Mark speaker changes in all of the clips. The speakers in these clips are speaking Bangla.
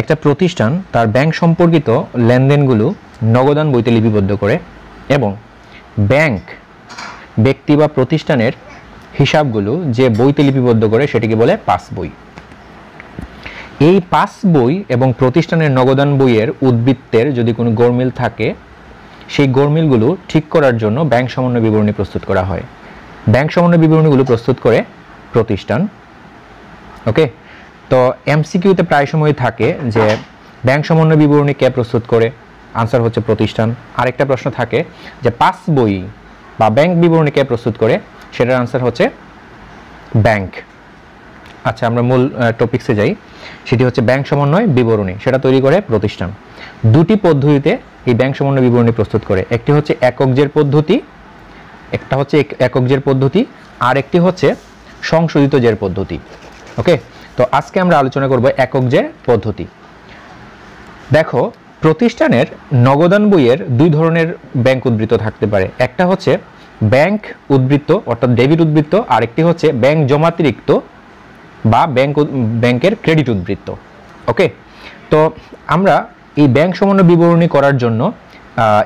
Speaker 1: একটা প্রতিষ্ঠান তার ব্যাংক সম্পর্কিত লেনদেনগুলো নগদান বইতে লিপিবদ্ধ করে এবং ব্যাংক ব্যক্তি বা প্রতিষ্ঠানের হিসাবগুলো যে বইতে লিপিবদ্ধ করে সেটিকে বলে পাসবই। এই পাসবই এবং প্রতিষ্ঠানের নগদান বইয়ের উদ্বৃত্তের যদি কোনো গরমিল থাকে সেই গরমিলগুলো ঠিক করার জন্য ব্যাংক সমন্বয় বিবরণী প্রস্তুত করা হয়। ব্যাংক সমন্বয় বিবরণীগুলো প্রস্তুত করে প্রতিষ্ঠান। ওকে, তো এমসিকিউতে প্রায় সময় থাকে যে ব্যাংক সমন্বয় বিবরণী কে প্রস্তুত করে, আনসার হচ্ছে প্রতিষ্ঠান। আরেকটা প্রশ্ন থাকে যে পাসবই বা ব্যাংক বিবরণী কে প্রস্তুত করে, সেটার আনসার হচ্ছে ব্যাংক। আচ্ছা, আমরা মূল টপিকসে যাই, সেটি হচ্ছে ব্যাংক সমন্বয় বিবরণী, সেটা তৈরি করে প্রতিষ্ঠান। দুটি পদ্ধতিতে এই ব্যাংক সমন্বয় বিবরণী প্রস্তুত করে, একটি হচ্ছে একক জের পদ্ধতি, আর একটি হচ্ছে সংশোধিত জের পদ্ধতি। ওকে, তো আজকে আমরা আলোচনা করব একক জের পদ্ধতি। দেখো, প্রতিষ্ঠানের নগদান বইয়ের দুই ধরনের ব্যাংক উদ্বৃত্ত থাকতে পারে, একটা হচ্ছে ব্যাংক উদ্বৃত্ত অর্থাৎ ডেবিট উদ্বৃত্ত, আরেকটি হচ্ছে ব্যাংক জমাতিরিক্ত বা ব্যাংকের ক্রেডিট উদ্বৃত্ত। ওকে, তো আমরা এই ব্যাংক সমন্বয় বিবরণী করার জন্য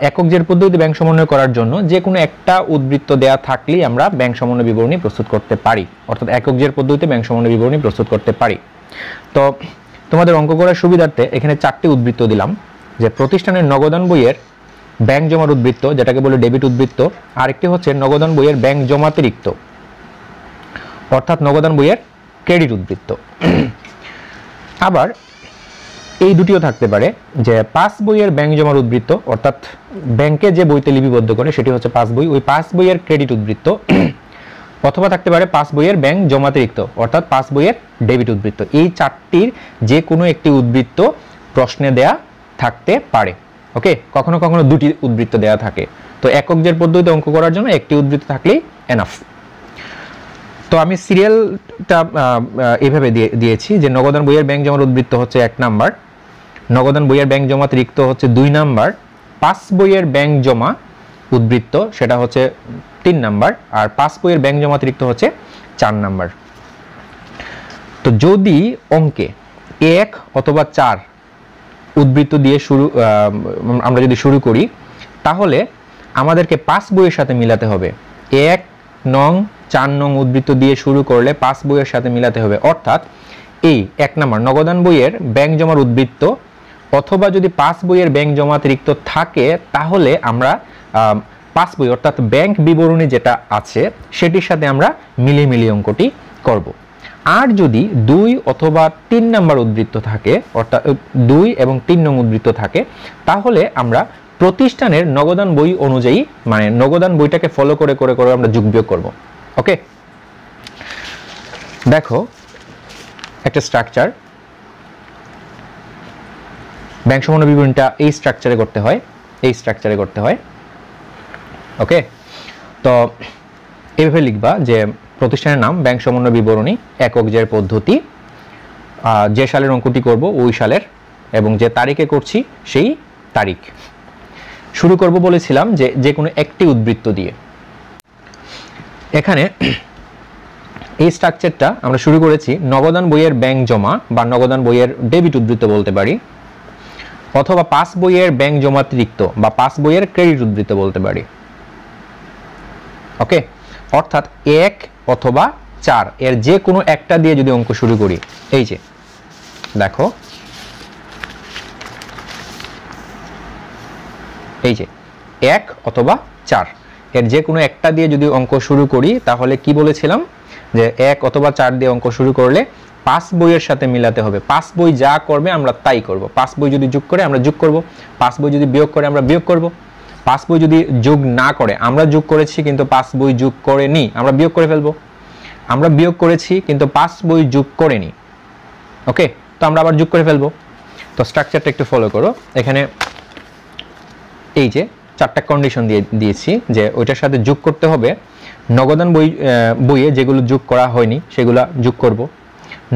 Speaker 1: একক জের পদ্ধতিতে ব্যাংক সমন্বয় করার জন্য যে কোনো একটা উদ্বৃত্ত দেয়া থাকলেই আমরা ব্যাংক সমন্বয় বিবরণী প্রস্তুত করতে পারি, অর্থাৎ একক জের পদ্ধতিতে ব্যাংক সমন্বয় বিবরণী প্রস্তুত করতে পারি। তো তোমাদের অঙ্ক করার সুবিধার্থে এখানে 4টি উদ্বৃত্ত দিলাম, যে প্রতিষ্ঠানের নগদান বইয়ের ব্যাংক জমার উদ্বৃত্ত যেটাকে বলে ডেবিট উদ্বৃত্ত, আরেকটি হচ্ছে নগদান বইয়ের ব্যাংক জমাতিরিক্ত অর্থাৎ নগদান বইয়ের ক্রেডিট উদ্বৃত্ত। আবার এই দুটিও থাকতে পারে যে পাস বইয়ের ব্যাংক জমার উদ্বৃত্ত অর্থাৎ ব্যাংকে যে বইতে লিপিবদ্ধ করে সেটি হচ্ছে পাস বই, ওই পাস বইয়ের ক্রেডিট উদ্বৃত্ত, অথবা থাকতে পারে পাস বইয়ের ব্যাংক জমাতিরিক্ত অর্থাৎ পাস বইয়ের ডেবিট উদ্বৃত্ত। এই 4টির যে কোনো একটি উদ্বৃত্ত প্রশ্নে দেয়া থাকতে পারে। ওকে, কখনো কখনো দুটি উদ্বৃত্ত দেয়া থাকে, তো একক জের পদ্ধতিতে অঙ্ক করার জন্য একটি উদ্বৃত্ত থাকলেই এনাফ। তো আমি সিরিয়ালটা এইভাবে দিয়েছি যে নগদান বইয়ের ব্যাংক জমার উদ্বৃত্ত হচ্ছে 1 নাম্বার, নগদান বইয়ের ব্যাংক জমাতিরিক্ত হচ্ছে 2 নাম্বার, পাস বইয়ের ব্যাংক জমা উদ্বৃত্ত সেটা হচ্ছে 3 নাম্বার, আর পাস বইয়ের ব্যাংক জমাতিরিক্ত হচ্ছে 4 নাম্বার। তো যদি অঙ্কে 1 অথবা 4 উদ্বৃত্ত দিয়ে আমরা যদি শুরু করি, তাহলে আমাদেরকে পাস বইয়ের সাথে মিলাতে হবে। 1 নং 4 নং উদ্বৃত্ত দিয়ে শুরু করলে পাস বইয়ের সাথে মিলাতে হবে, অর্থাৎ এই 1 নাম্বার নগদান বইয়ের ব্যাংক জমার উদ্বৃত্ত অথবা যদি পাস বইয়ের ব্যাংক জমাতিরিক্ত থাকে তাহলে আমরা পাস বই অর্থাৎ ব্যাংক বিবরণী যেটা আছে সেটির সাথে আমরা মিলিয়ে অঙ্কটি করব। আর যদি 2 অথবা 3 নাম্বার উদ্বৃত্ত থাকে অর্থাৎ 2 এবং 3 নং উদ্বৃত্ত থাকে, তাহলে আমরা প্রতিষ্ঠানের নগদান বই অনুযায়ী মানে নগদান বইটাকে ফলো করে আমরা যোগ বিয়োগ করব। ওকে, দেখো একটা স্ট্রাকচার, ব্যাংক সমন্বয় বিবরণীটা এই স্ট্রাকচারে করতে হয়। ওকে, তো এইভাবে লিখবা যে প্রতিষ্ঠানের নাম ব্যাংক সমন্বয় বিবরণী, একক জের পদ্ধতি, যে সালের অঙ্কটি করব ওই সালের এবং যে তারিখে করছি সেই তারিখ। শুরু করব বলেছিলাম যে কোনো একটি উদ্বৃত্ত দিয়ে। এখানে এই স্ট্রাকচারটা আমরা শুরু করেছি নগদান বইয়ের ব্যাংক জমা বা নগদান বইয়ের ডেবিট উদ্বৃত্ত বলতে পারি, অথবা পাস বইয়ের ব্যাংক জমাতিরিক্ত বা পাস বইয়ের ক্রেডিট উদ্বৃত্ত বলতে পারি। ওকে, অর্থাৎ 1 অথবা 4 এর যে কোনো একটা দিয়ে যদি অঙ্ক শুরু করি, এই যে দেখো এই যে 1 অথবা 4 এর যে কোনো একটা দিয়ে যদি অঙ্ক শুরু করি, তাহলে কি বলেছিলাম যে 1 অথবা 4 দিয়ে অঙ্ক শুরু করলে পাস বইয়ের সাথে মিলাতে হবে। পাস বই যা করবে আমরা তাই করব। পাস বই যদি যোগ করে আমরা যোগ করব, পাস বই যদি বিয়োগ করে আমরা বিয়োগ করব, পাস বই যদি যোগ না করে, আমরা যোগ করেছি কিন্তু পাস বই যোগ করেনি, আমরা বিয়োগ করে ফেলবো। আমরা বিয়োগ করেছি কিন্তু পাস বই যোগ করেনি, ওকে, তো আমরা আবার যোগ করে ফেলবো। তো স্ট্রাকচারটা একটু ফলো করো। এখানে এই যে 4টা কন্ডিশন দিয়েছি যে ওইটার সাথে যোগ করতে হবে। নগদান বইয়ে যেগুলো যোগ করা হয়নি সেগুলো যোগ করব,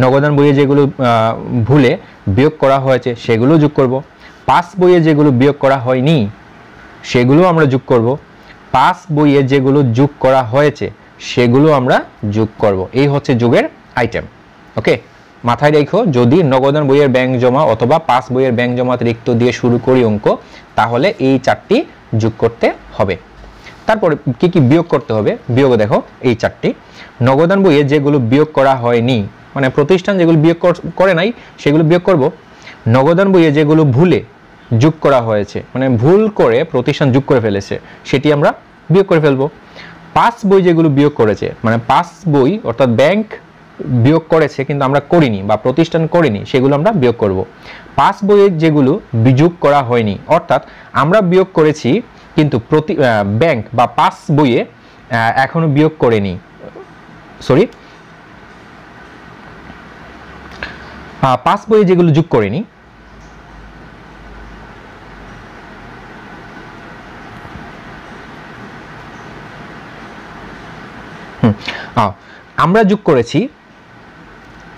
Speaker 1: নগদান বইয়ে যেগুলো ভুলে বিয়োগ করা হয়েছে সেগুলো যোগ করব, পাস বইয়ে যেগুলো বিয়োগ করা হয়নি সেগুলো আমরা যোগ করব, পাস বইয়ে যেগুলো যোগ করা হয়েছে সেগুলো আমরা যোগ করব। এই হচ্ছে যোগের আইটেম। ওকে, মাথায় রেখো, যদি নগদান বইয়ের ব্যাংক জমা অথবা পাস বইয়ের ব্যাংক জমাতিরিক্ত দিয়ে শুরু করি অঙ্ক, তাহলে এই 4টি যোগ করতে হবে। তারপরে কি কি বিয়োগ করতে হবে, বিয়োগ দেখো এই 4টি। নগদান বইয়ে যেগুলো বিয়োগ করা হয়নি, মানে প্রতিষ্ঠান যেগুলো বিয়োগ করে নাই সেগুলো বিয়োগ করব। নগদান বইয়ে যেগুলো ভুলে যোগ করা হয়েছে, মানে ভুল করে প্রতিষ্ঠান যোগ করে ফেলেছে, সেটি আমরা বিয়োগ করে ফেলবো। পাস বই যেগুলো বিয়োগ করেছে, মানে পাস বই অর্থাৎ ব্যাংক বিয়োগ করেছে কিন্তু আমরা করিনি বা প্রতিষ্ঠান করিনি, সেগুলো আমরা বিয়োগ করব। পাস বইয়ে যেগুলো বিয়োগ করা হয়নি, অর্থাৎ আমরা বিয়োগ করেছি কিন্তু ব্যাংক বা পাস বইয়ে এখনো বিয়োগ করেনি, সরি পাস বইয়ে যেগুলো যোগ করেনি, আমরা যোগ করেছি,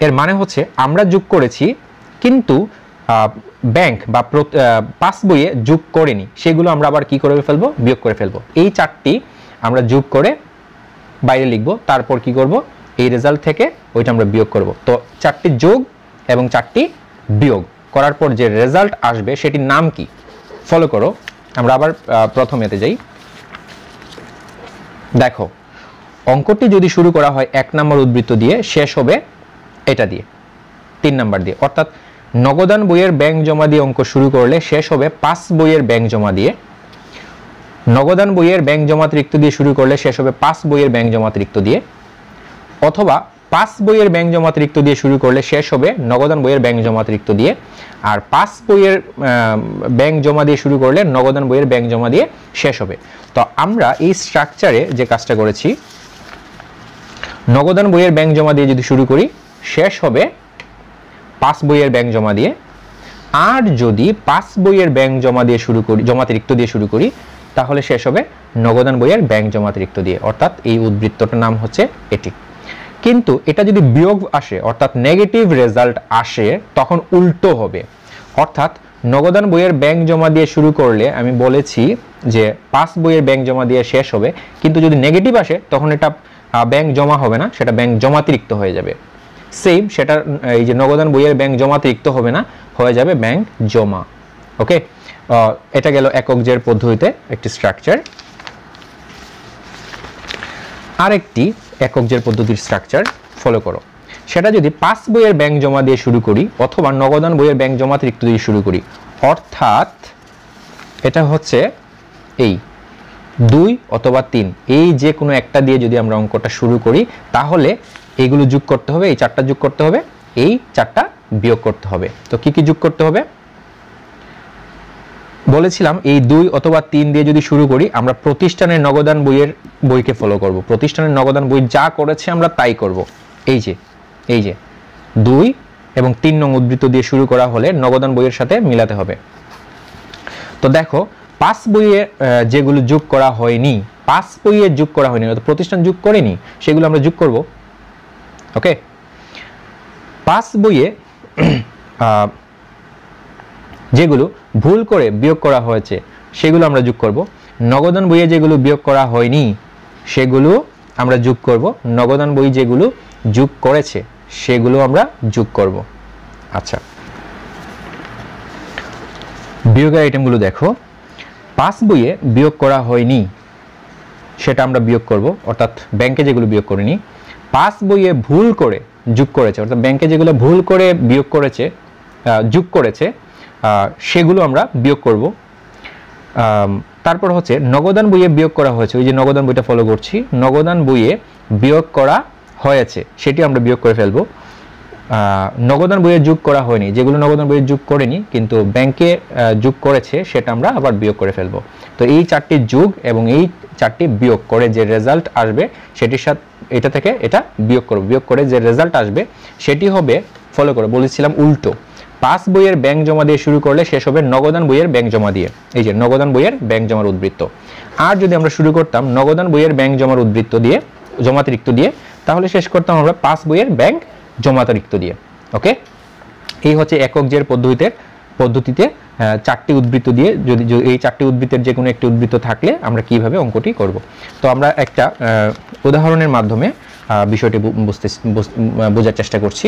Speaker 1: এর মানে হচ্ছে আমরা যোগ করেছি কিন্তু ব্যাংক বা পাস বইয়ে যোগ করেনি, সেগুলো আমরা আবার কি করে ফেলবো, বিয়োগ করে ফেলবো। এই 4টি আমরা যোগ করে বাইরে লিখব, তারপর কি করব, এই রেজাল্ট থেকে ওইটা আমরা বিয়োগ করব। তো 4টি যোগ এবং 4টি বিয়োগ করার পর যে রেজাল্ট আসবে সেটির নাম কি, ফলো করো। আমরা আবার প্রথমেতে যাই। দেখো, অঙ্কটি যদি শুরু করা হয় 1 নম্বর উদ্বৃত্ত দিয়ে, শেষ হবে এটা দিয়ে 3 নাম্বার দিয়ে, অর্থাৎ নগদান বইয়ের ব্যাংক জমা দিয়ে অঙ্ক শুরু করলে শেষ হবে পাস বইয়ের ব্যাংক জমা দিয়ে। নগদান বইয়ের ব্যাংক জমাতিরিক্ত দিয়ে শুরু করলে শেষ হবে পাস বইয়ের ব্যাংক জমাতিরিক্ত দিয়ে, অথবা পাস বইয়ের ব্যাংক জমাতিরিক্ত দিয়ে শুরু করলে শেষ হবে নগদান বইয়ের ব্যাংক জমাতিরিক্ত দিয়ে, আর পাস বইয়ের ব্যাংক জমা দিয়ে শুরু করলে নগদান বইয়ের ব্যাংক জমা দিয়ে শেষ হবে। তো আমরা এই স্ট্রাকচারে যে কাজটা করেছি, নগদান বইয়ের ব্যাংক জমা দিয়ে যদি শুরু করি শেষ হবে পাস বইয়ের ব্যাংক জমা দিয়ে, আর যদি পাস বইয়ের ব্যাংক জমা দিয়ে শুরু করি, জমাতিরিক্ত দিয়ে শুরু করি, তাহলে শেষ হবে নগদান বইয়ের ব্যাংক জমাতিরিক্ত দিয়ে, অর্থাৎ এই উদ্বৃত্তটার নাম হচ্ছে এটি। কিন্তু এটা যদি বিয়োগ আসে, অর্থাৎ নেগেটিভ রেজাল্ট আসে, তখন উল্টো হবে। অর্থাৎ নগদান বইয়ের ব্যাংক জমা দিয়ে শুরু করলে আমি বলেছি যে পাস বইয়ের ব্যাংক জমা দিয়ে শেষ হবে, কিন্তু যদি নেগেটিভ আসে তখন এটা ব্যাংক জমা হবে না, সেটা ব্যাংক জমাতিরিক্ত হয়ে যাবে। সেম সেটা এই যে নগদান বইয়ের ব্যাংক জমাতিরিক্ত হবে না, হয়ে যাবে ব্যাংক জমা। ওকে, এটা গেল একক জের পদ্ধতিতে একটি স্ট্রাকচার। আরেকটি একক জের পদ্ধতির স্ট্রাকচার ফলো করো, সেটা যদি পাস বইয়ের ব্যাংক জমা দিয়ে শুরু করি অথবা নগদান বইয়ের ব্যাংক জমাতিরিক্ত দিয়ে শুরু করি, অর্থাৎ এটা হচ্ছে এই 2 অথবা 3, এই যে কোনো একটা দিয়ে যদি আমরা অঙ্কটা শুরু করি, তাহলে এগুলো যোগ করতে হবে, এই 4টা যোগ করতে হবে, এই 4টা বিয়োগ করতে হবে। তো কি কি যোগ করতে হবে বলেছিলাম, এই 2 অথবা 3 দিয়ে যদি শুরু করি, আমরা প্রতিষ্ঠানের নগদান বইকে ফলো করব। প্রতিষ্ঠানের নগদান বই যা করেছে আমরা তাই করব। এই যে 2 এবং 3 নং উদ্বৃত্ত দিয়ে শুরু করা হলে নগদান বইয়ের সাথে মিলাতে হবে। তো দেখো, পাস বইয়ে যেগুলো যোগ করা হয়নি, পাস বইয়ে যোগ করা হয়নি, প্রতিষ্ঠান যোগ করেনি, সেগুলো আমরা যোগ করব। ওকে, পাস বইয়ে যেগুলো ভুল করে বিয়োগ করা হয়েছে সেগুলো আমরা যোগ করব। নগদান বইয়ে যেগুলো বিয়োগ করা হয়নি সেগুলো আমরা যোগ করব। নগদান বই যেগুলো যোগ করেছে সেগুলো আমরা যোগ করব। আচ্ছা, বিয়োগের আইটেমগুলো দেখো। পাস বইয়ে বিয়োগ করা হয়নি সেটা আমরা বিয়োগ করব, অর্থাৎ ব্যাংকে যেগুলো বিয়োগ করেনি। পাস বইয়ে ভুল করে যোগ করেছে, অর্থাৎ ব্যাংকে যেগুলো ভুল করে বিয়োগ করেছে, যোগ করেছে, সেগুলো আমরা বিয়োগ করব। তারপর হচ্ছে নগদান বইয়ে বিয়োগ করা হয়েছে, ওই যে নগদান বইটা ফলো করছি, নগদান বইয়ে বিয়োগ করা হয়েছে সেটি আমরা বিয়োগ করে ফেলবো। নগদান বইয়ে যোগ করা হয়নি, যেগুলো নগদান বইয়ে যোগ করেনি কিন্তু ব্যাংকে যোগ করেছে, সেটা আমরা আবার বিয়োগ করে ফেলবো। তো এই 4টি যোগ এবং এই 4টি বিয়োগ করে যে রেজাল্ট আসবে সেটির সাথে এটা থেকে এটা বিয়োগ করব, বিয়োগ করে যে রেজাল্ট আসবে সেটি হবে, ফলো করে বলেছিলাম উল্টো। পাস বইয়ের ব্যাংক জমা দিয়ে শুরু করলে শেষ হবে নগদান বইয়ের ব্যাংক জমা দিয়ে, এই যে নগদান বইয়ের ব্যাংক জমার উদ্বৃত্ত। আর যদি আমরা শুরু করতাম নগদান বইয়ের ব্যাংক জমার উদ্বৃত্ত দিয়ে, জমাতিরিক্ত দিয়ে, তাহলে শেষ করতাম আমরা পাস বইয়ের ব্যাংক জমাতিরিক্ত দিয়ে। ওকে, এই হচ্ছে একক জের পদ্ধতিতে 4টি উদ্বৃত্ত দিয়ে, যদি এই 4টি উদ্বৃত্তের যে কোনো একটি উদ্বৃত্ত থাকলে আমরা কিভাবে অঙ্কটি করব। তো আমরা একটা উদাহরণের মাধ্যমে বিষয়টি বোঝার চেষ্টা করছি।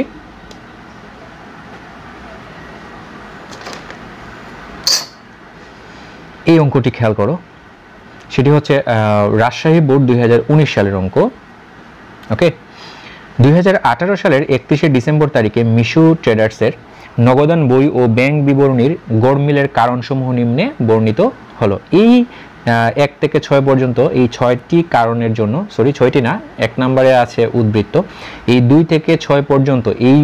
Speaker 1: এই অঙ্কটি খেয়াল করো, সেটি হচ্ছে রাজশাহী বোর্ড 2019 সালের অঙ্ক। ওকে, 2018 সালের 31শে ডিসেম্বর তারিখে মিশু ট্রেডার্সের নগদান বই ও ব্যাংক বিবরণীর গড়মিলের কারণসমূহ নিম্নে বর্ণিত হলো। এই 1 থেকে 6 পর্যন্ত এই 6টি কারণের জন্য, সরি 6টি না, 1 নম্বরে আছে উদ্বৃত্ত, এই 2 থেকে 6 পর্যন্ত এই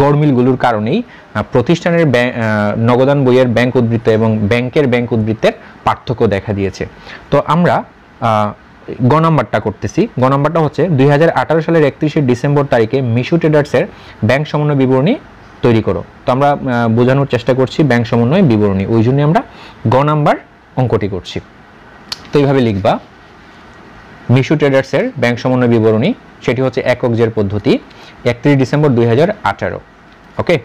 Speaker 1: গড়মিলগুলোর কারণেই প্রতিষ্ঠানের নগদান বইয়ের ব্যাংক উদ্বৃত্ত এবং ব্যাংকের ব্যাংক উদ্বৃত্তের পার্থক্য দেখা দিয়েছে। তো আমরা গ নাম্বারটা করতেছি। গ নাম্বারটা হচ্ছে 2018 সালের 31শে ডিসেম্বর তারিখে মিশু ট্রেডার্সের ব্যাংক সমন্বয় বিবরণী তৈরি করো। তো আমরা বোঝানোর চেষ্টা করছি ব্যাংক সমন্বয় বিবরণী, ওই জন্য আমরা গ নাম্বার অঙ্কটি করছি। তো এইভাবে লিখবা, মিশু ট্রেডার্সের ব্যাংক সমন্বয় বিবরণী, সেটি হচ্ছে একক জের পদ্ধতি, 31 ডিসেম্বর 2018। ওকে,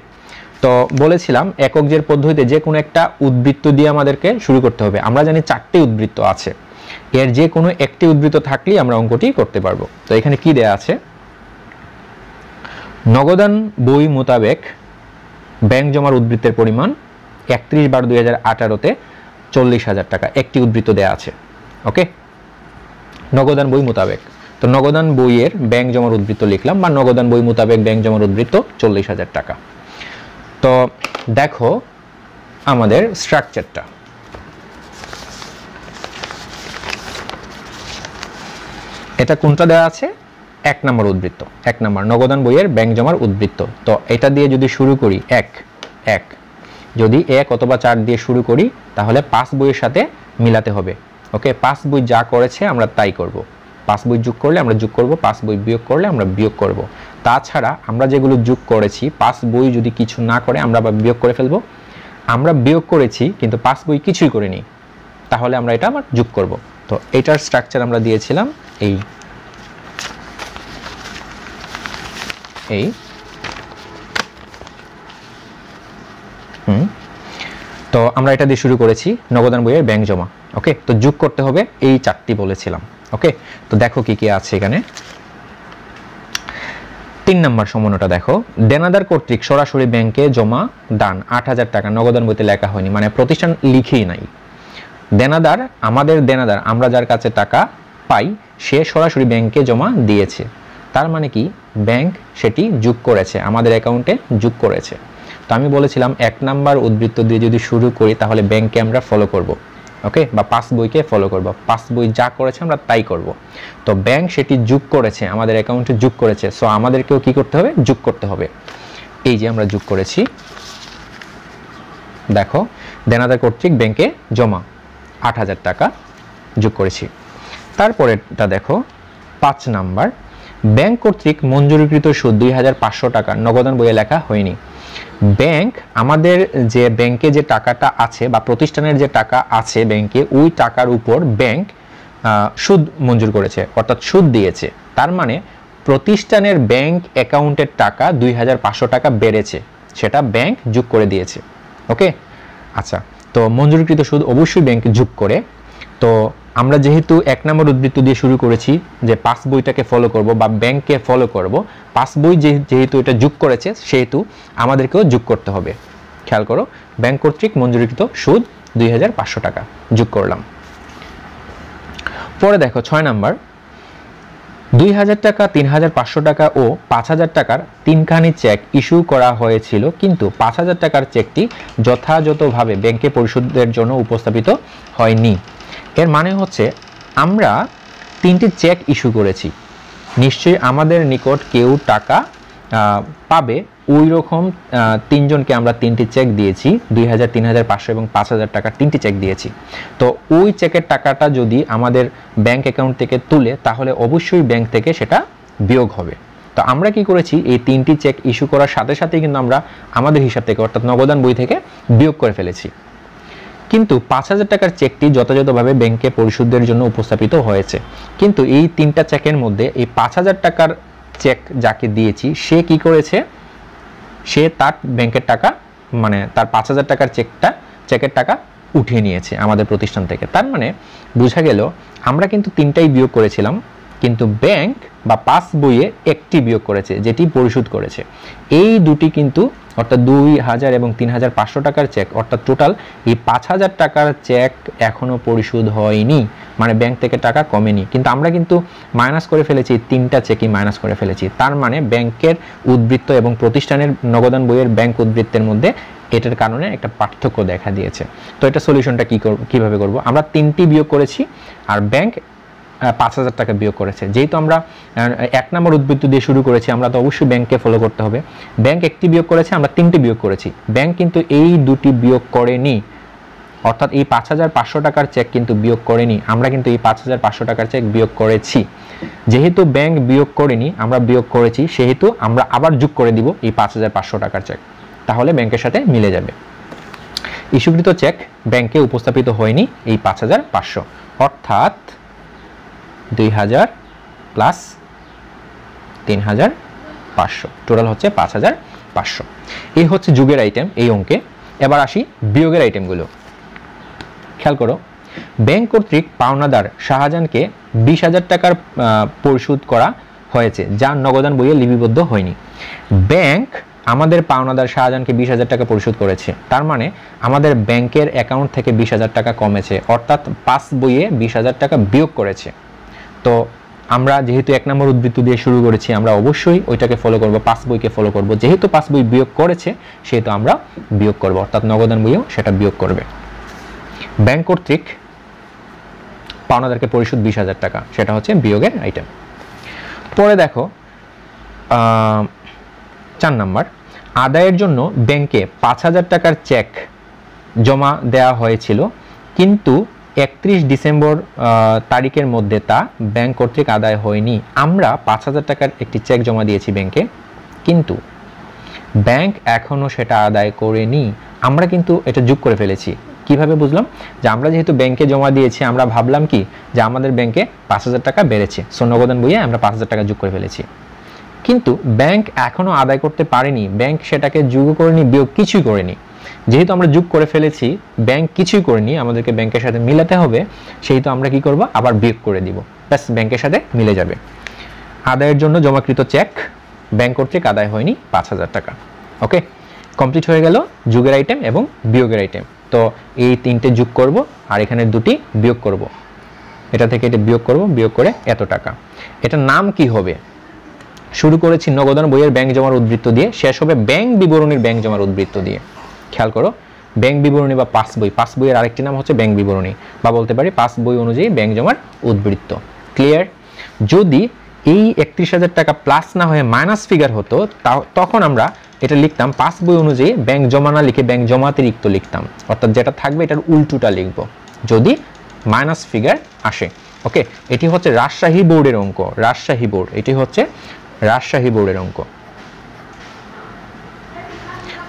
Speaker 1: তো বলেছিলাম একক জের পদ্ধতিতে যে কোনো একটা উদ্বৃত্ত দিয়ে আমাদেরকে শুরু করতে হবে। আমরা জানি 4টি উদ্বৃত্ত আছে, এর যে কোনো একটি উদ্বৃত্ত থাকলেই আমরা অঙ্কটি করতে পারবো। তো এখানে কি দেয়া আছে, নগদান বই মোতাবেক ব্যাংক জমার উদ্বৃত্তের পরিমাণ 31/12/2018-তে 40,000 টাকা, একটি উদ্বৃত্ত দেয়া আছে। ওকে, নগদান বই মোতাবেক, তো নগদান বইয়ের ব্যাংক জমার উদ্বৃত্ত লিখলাম, বা নগদান বই মোতাবেক ব্যাংক জমার উদ্বৃত্ত 40,000 টাকা। তো দেখো আমাদের স্ট্রাকচারটা, এটা কোনটা দেওয়া আছে, 1 নম্বর উদ্বৃত্ত, 1 নম্বর নগদান বইয়ের ব্যাংক জমার উদ্বৃত্ত। তো এটা দিয়ে যদি শুরু করি 1, যদি 1 অথবা 4 দিয়ে শুরু করি তাহলে 5 বইয়ের সাথে মিলাতে হবে। ওকে, 5 বই যা করেছে আমরা তাই করব, 5 বই যোগ করলে আমরা যোগ করব, 5 বই বিয়োগ করলে আমরা বিয়োগ করব। তাছাড়া আমরা যেগুলো যোগ করেছি, 5 বই যদি কিছু না করে আমরা আবার বিয়োগ করে ফেলবো। আমরা বিয়োগ করেছি কিন্তু 5 বই কিছুই করেনি, তাহলে আমরা এটা আবার যোগ করব। তো এটার স্ট্রাকচার আমরা দিয়েছিলাম এই তো আমরা এটা দিয়ে শুরু করেছি নগদান বইয়ের ব্যাংক জমা। ওকে, তো যোগ করতে হবে এই 4টি বলেছিলাম। ওকে, তো দেখো কি কি আছে এখানে। 3 নম্বর সমন্বয়টা দেখো, দেনাদার কর্তৃক সরাসরি ব্যাংকে জমা দান 8,000 টাকা নগদান বইতে লেখা হয়নি, মানে প্রতিষ্ঠান লিখেই নাই। দেনাদার, আমাদের দেনাদার, আমরা যার কাছে টাকা পাই সে সরাসরি ব্যাংকে জমা দিয়েছে, তার মানে কি ব্যাংক সেটি যোগ করেছে, আমাদের অ্যাকাউন্টে যোগ করেছে। তো আমি বলেছিলাম 1 নাম্বার উদ্বৃত্ত দিয়ে যদি শুরু করি তাহলে ব্যাংককে আমরা ফলো করব। ওকে, বা 5 বইকে ফলো করব, 5 বই যা করেছে আমরা তাই করব। তো ব্যাংক সেটি যোগ করেছে, আমাদের অ্যাকাউন্টে যোগ করেছে, সো আমাদেরকেও কি করতে হবে, যোগ করতে হবে। এই যে আমরা যোগ করেছি, দেখো দেনাদার কর্তৃক ব্যাংকে জমা 8,000 টাকা যোগ করেছি। তারপরেটা দেখো 5 নাম্বার, ব্যাংক কর্তৃক মঞ্জুরিকৃত সুদ 2,500 টাকা নগদান বইয়ে লেখা হয়নি। ব্যাংক, আমাদের যে ব্যাংকে যে টাকাটা আছে বা প্রতিষ্ঠানের যে টাকা আছে ব্যাংকে, ওই টাকার উপর ব্যাংক সুদ মঞ্জুর করেছে, অর্থাৎ সুদ দিয়েছে। তার মানে প্রতিষ্ঠানের ব্যাংক অ্যাকাউন্টের টাকা 2,500 টাকা বেড়েছে, সেটা ব্যাংক যোগ করে দিয়েছে। ওকে, আচ্ছা, তো মঞ্জুরিকৃত সুদ অবশ্যই ব্যাংক যোগ করে। তো আমরা যেহেতু 1 নম্বর উদ্বৃত্ত দিয়ে শুরু করেছি যে 5 বইটাকে ফলো করব বা ব্যাংককে ফলো করব, 5 বই যেহেতু এটা যোগ করেছে সেহেতু আমাদেরকেও যোগ করতে হবে। খেয়াল করো, ব্যাংক কর্তৃক মঞ্জুরিকৃত সুদ 2,500 টাকা যোগ করলাম। পরে দেখো 6 নাম্বার, 2,000 টাকা, 3,500 টাকা ও 5,000 টাকার 3খানি চেক ইস্যু করা হয়েছিল, কিন্তু 5,000 টাকার চেকটি যথাযথভাবে ব্যাংকে পরিশোধের জন্য উপস্থাপিত হয়নি। এর মানে হচ্ছে আমরা 3টি চেক ইস্যু করেছি, নিশ্চয়ই আমাদের নিকট কেউ টাকা পাবে, ওই রকম 3 জনকে আমরা 3টি চেক দিয়েছি, 2,000, 3,500 এবং 5,000 টাকার 3টি চেক দিয়েছি। তো ওই চেকের টাকাটা যদি আমাদের ব্যাংক অ্যাকাউন্ট থেকে তুলে তাহলে অবশ্যই ব্যাংক থেকে সেটা বিয়োগ হবে। তো আমরা কি করেছি, এই 3টি চেক ইস্যু করার সাথে সাথে কিন্তু আমরা আমাদের হিসাব থেকে অর্থাৎ নগদান বই থেকে বিয়োগ করে ফেলেছি। কিন্তু 5,000 টাকার চেকটি যথাযথভাবে ব্যাংকে পরিশোধের জন্য উপস্থাপিত হয়েছে, কিন্তু এই 3টা চেকের মধ্যে এই 5,000 টাকার চেক যাকে দিয়েছি সে কি করেছে, সে তার ব্যাংকের টাকা মানে তার 5,000 টাকার চেকের টাকা উঠিয়ে নিয়েছে আমাদের প্রতিষ্ঠান থেকে। তার মানে বোঝা গেল আমরা কিন্তু 3টাই বিয়োগ করেছিলাম, কিন্তু ব্যাংক বা 5 বইয়ে একটি বিয়োগ করেছে যেটি পরিশোধ করেছে। এই দুটি কিন্তু অর্থাৎ 2000 এবং 3500 টাকার চেক, অর্থাৎ টোটাল এই 5000 টাকার চেক এখনো পরিশোধ হয়নি, মানে ব্যাংক থেকে টাকা কমেনি, কিন্তু আমরা কিন্তু মাইনাস করে ফেলেছি, 3টা চেকই মাইনাস করে ফেলেছি। তার মানে ব্যাংকের উদ্বৃত্ত এবং প্রতিষ্ঠানের নগদান বইয়ের ব্যাংক উদ্বৃত্তের মধ্যে এটার কারণে একটা পার্থক্য দেখা দিয়েছে। তো এটা সলিউশনটা কিভাবে করব? আমরা 3টি বিয়োগ করেছি আর ব্যাংক 5000 টাকা বিয়োগ করেছে। যেহেতু আমরা 1 নম্বর উদ্বৃত্ত দিয়ে শুরু করেছি, আমরা তো অবশ্যই ব্যাংককে ফলো করতে হবে। ব্যাংক 1টি বিয়োগ করেছে, আমরা 3টি বিয়োগ করেছি। ব্যাংক কিন্তু এই 2টি বিয়োগ করেনি, অর্থাৎ এই 5500 টাকার চেক কিন্তু বিয়োগ করেনি, আমরা কিন্তু এই 5500 টাকার চেক বিয়োগ করেছি। যেহেতু ব্যাংক বিয়োগ করেনি, আমরা বিয়োগ করেছি, সেহেতু আমরা আবার যোগ করে দিব এই 5500 টাকার চেক, তাহলে ব্যাংকের সাথে মিলে যাবে। ইস্যুকৃত চেক ব্যাংকে উপস্থাপিত হয়নি এই 5500, অর্থাৎ 2000 প্লাস 3500, টোটাল হচ্ছে 5500। এই হচ্ছে যোগের আইটেম এই অঙ্কে। এবার আসি বিয়োগের আইটেমগুলো। খেয়াল করো, ব্যাংক কর্তৃক পাওনাদার শাহজাহানকে 20,000 টাকার পরিশোধ করা হয়েছে, যা নগদান বইয়ে লিপিবদ্ধ হয়নি। ব্যাংক আমাদের পাওনাদার শাহজাহানকে 20,000 টাকা পরিশোধ করেছে, তার মানে আমাদের ব্যাংকের অ্যাকাউন্ট থেকে 20,000 টাকা কমেছে, অর্থাৎ পাস বইয়ে 20,000 টাকা বিয়োগ করেছে। তো আমরা যেহেতু 1 নম্বর উদ্বৃত্ত দিয়ে শুরু করেছি, আমরা অবশ্যই ওইটাকে ফলো করব, পাস বইকে ফলো করব। যেহেতু পাস বই বিয়োগ করেছে, সেহেতু আমরা বিয়োগ করব, অর্থাৎ নগদান বইও সেটা বিয়োগ করবে। ব্যাংক কর্তৃক পাওনাদারকে পরিশোধ 20,000 টাকা, সেটা হচ্ছে বিয়োগের আইটেম। পরে দেখো 4 নম্বর, আদায়ের জন্য ব্যাংকে 5,000 টাকার চেক জমা দেওয়া হয়েছিল, কিন্তু 31 ডিসেম্বর তারিখের মধ্যে তা ব্যাংক কর্তৃক আদায় হয়নি। আমরা 5,000 টাকার একটি চেক জমা দিয়েছি ব্যাংকে, কিন্তু ব্যাংক এখনো সেটা আদায় করেনি। আমরা কিন্তু এটা যোগ করে ফেলেছি। কিভাবে বুঝলাম? যে আমরা যেহেতু ব্যাংকে জমা দিয়েছি, আমরা ভাবলাম কি যে আমাদের ব্যাংকে 5,000 টাকা বেড়েছে, সো নগদান বইয়ে আমরা 5,000 টাকা যোগ করে ফেলেছি, কিন্তু ব্যাংক এখনো আদায় করতে পারেনি। ব্যাংক সেটাকে যোগ করেনি, বিয়োগ কিছুই করেনি। যেহেতু আমরা যোগ করে ফেলেছি, ব্যাংক কিছুই করেনি, আমাদেরকে ব্যাংকের সাথে মিলাতে হবে, সেহেতু আমরা কি করব? আবার বিয়োগ করে দিব, ব্যাস ব্যাংকের সাথে মিলে যাবে। আদায়ের জন্য জমাকৃত চেক ব্যাংক কর্তৃক আদায় হয়নি 5,000 টাকা। ওকে, কমপ্লিট হয়ে গেল যোগের আইটেম এবং বিয়োগের আইটেম। তো এই 3টে যোগ করব আর এখানে 2টি বিয়োগ করব, এটা থেকে এটা বিয়োগ করব, বিয়োগ করে এত টাকা। এটার নাম কি হবে? শুরু করেছি নগদান বইয়ের ব্যাংক জমার উদ্বৃত্ত দিয়ে, শেষ হবে ব্যাংক বিবরণীর ব্যাংক জমার উদ্বৃত্ত দিয়ে। খেয়াল করো, ব্যাংক বিবরণী বা পাস বই, পাস বইয়ের আরেকটি নাম হচ্ছে ব্যাংক বিবরণী, বা বলতে পারি পাস বই অনুযায়ী ব্যাংক জমার উদ্বৃত্ত। ক্লিয়ার? যদি এই 31,000 টাকা প্লাস না হয়ে মাইনাস ফিগার হতো, তখন আমরা এটা লিখতাম পাস বই অনুযায়ী ব্যাংক জমা না লিখে ব্যাংক জমাতিরিক্ত লিখতাম, অর্থাৎ যেটা থাকবে এটার উল্টোটা লিখব যদি মাইনাস ফিগার আসে। ওকে, এটি হচ্ছে রাজশাহী বোর্ডের অঙ্ক, রাজশাহী বোর্ড, এটি হচ্ছে রাজশাহী বোর্ডের অঙ্ক,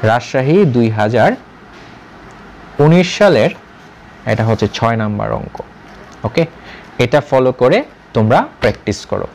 Speaker 1: রাজশাহী 2019 সালের, এটা হচ্ছে 6 নাম্বার অঙ্ক। ওকে, এটা ফলো করে তোমরা প্র্যাকটিস করো।